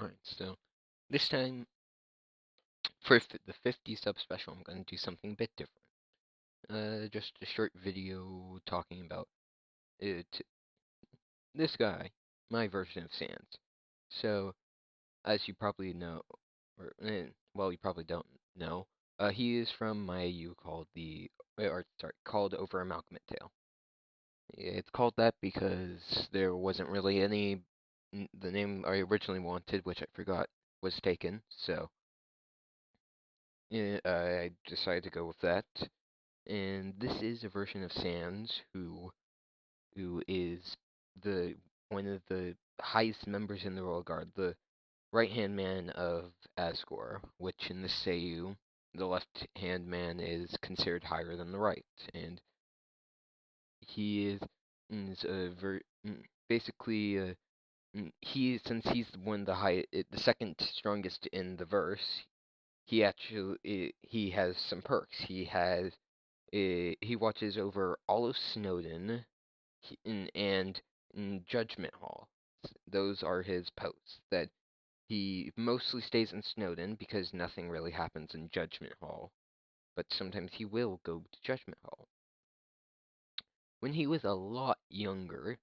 Alright, so this time, for the 50 sub special, I'm going to do something a bit different. Just a short video talking about this guy, my version of Sans. So, as you probably know, well, you probably don't know, he is from my AU called Overamalgamate Tale. It's called that because there wasn't really any. The name I originally wanted, which I forgot, was taken, so I decided to go with that. And this is a version of Sans who is the one of the highest members in the Royal Guard, the right-hand man of Asgore, which in the Seiyu, the left-hand man is considered higher than the right, and he is basically since he's one of the second strongest in the verse. He has some perks. He watches over all of Snowden and Judgment Hall. Those are his posts. That he mostly stays in Snowden because nothing really happens in Judgment Hall, but sometimes he will go to Judgment Hall. When he was a lot younger,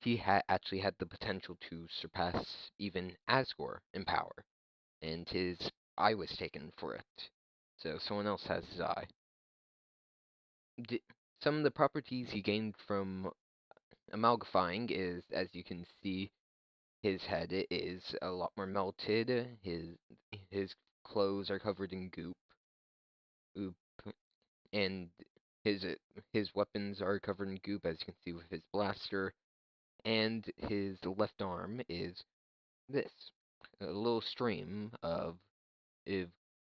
he actually had the potential to surpass even Asgore in power, and his eye was taken for it. So someone else has his eye. Some of the properties he gained from amalgamifying is, as you can see, his head is a lot more melted. His clothes are covered in goop, oop, and his uh, his weapons are covered in goop, as you can see with his blaster. And his left arm is this, a little stream of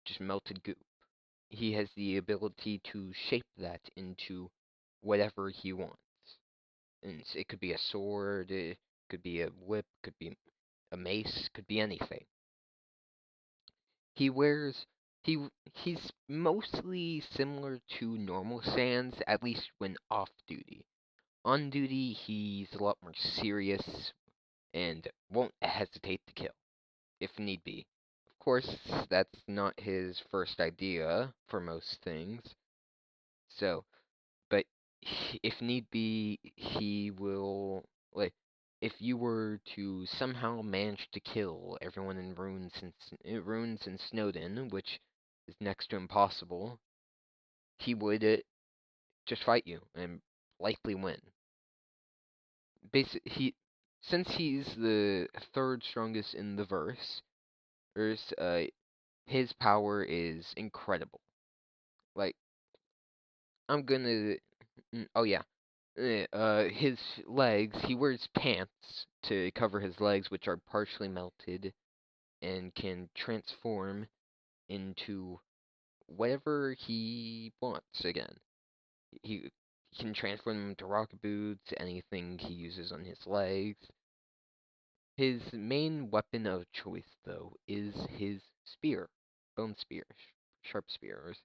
just melted goop. He has the ability to shape that into whatever he wants. And it could be a sword, it could be a whip, could be a mace, could be anything. He wears he's mostly similar to normal Sans, at least when off duty. On duty, he's a lot more serious and won't hesitate to kill if need be. Of course, that's not his first idea for most things. So, but if need be, he will, like, if you were to somehow manage to kill everyone in Ruins and Snowden, which is next to impossible, he would just fight you and likely win. Since he's the third strongest in the verse, his power is incredible. Like, I'm gonna. Oh yeah. His legs. He wears pants to cover his legs, which are partially melted and can transform into whatever he wants again. He can transform them into rocket boots, anything he uses on his legs. His main weapon of choice, though, is his spear, bone spear, sharp spears.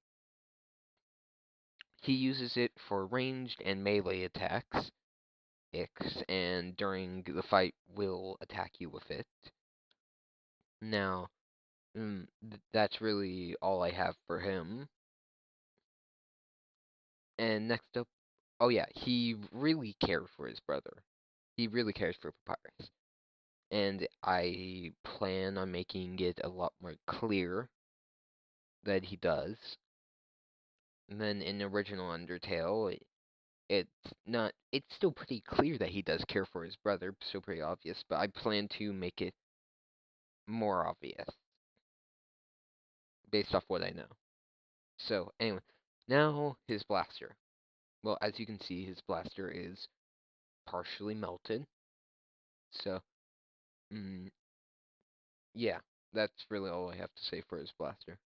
He uses it for ranged and melee attacks, and during the fight will attack you with it. Now, that's really all I have for him. And next up, oh yeah, he really cared for his brother. He really cares for Papyrus. And I plan on making it a lot more clear that he does. And then in original Undertale, it's still pretty clear that he does care for his brother, so pretty obvious, but I plan to make it more obvious based off what I know. So, anyway, now his blaster. Well, as you can see, his blaster is partially melted. So, mm, yeah, that's really all I have to say for his blaster.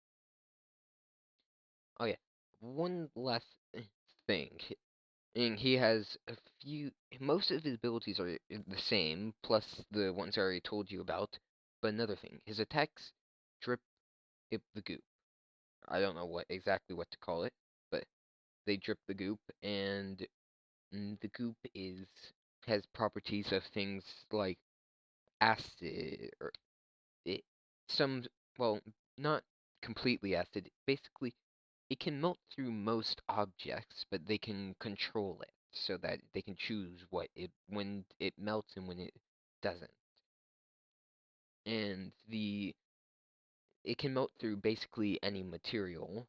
Oh yeah, one last thing. And he has a few. Most of his abilities are the same, plus the ones I already told you about. But another thing, his attacks drip the goop. I don't know exactly what to call it, but they drip the goop, and the goop has properties of things like acid, or some, well, not completely acid. Basically, it can melt through most objects, but they can control it so that they can choose when it melts and when it doesn't. And it can melt through basically any material,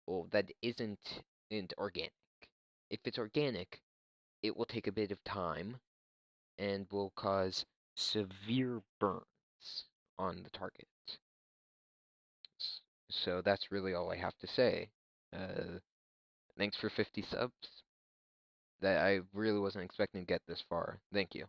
well, that isn't organic. If it's organic, it will take a bit of time and will cause severe burns on the target. So that's really all I have to say. Uh, Thanks for 50 subs. That I really wasn't expecting to get this far. Thank you.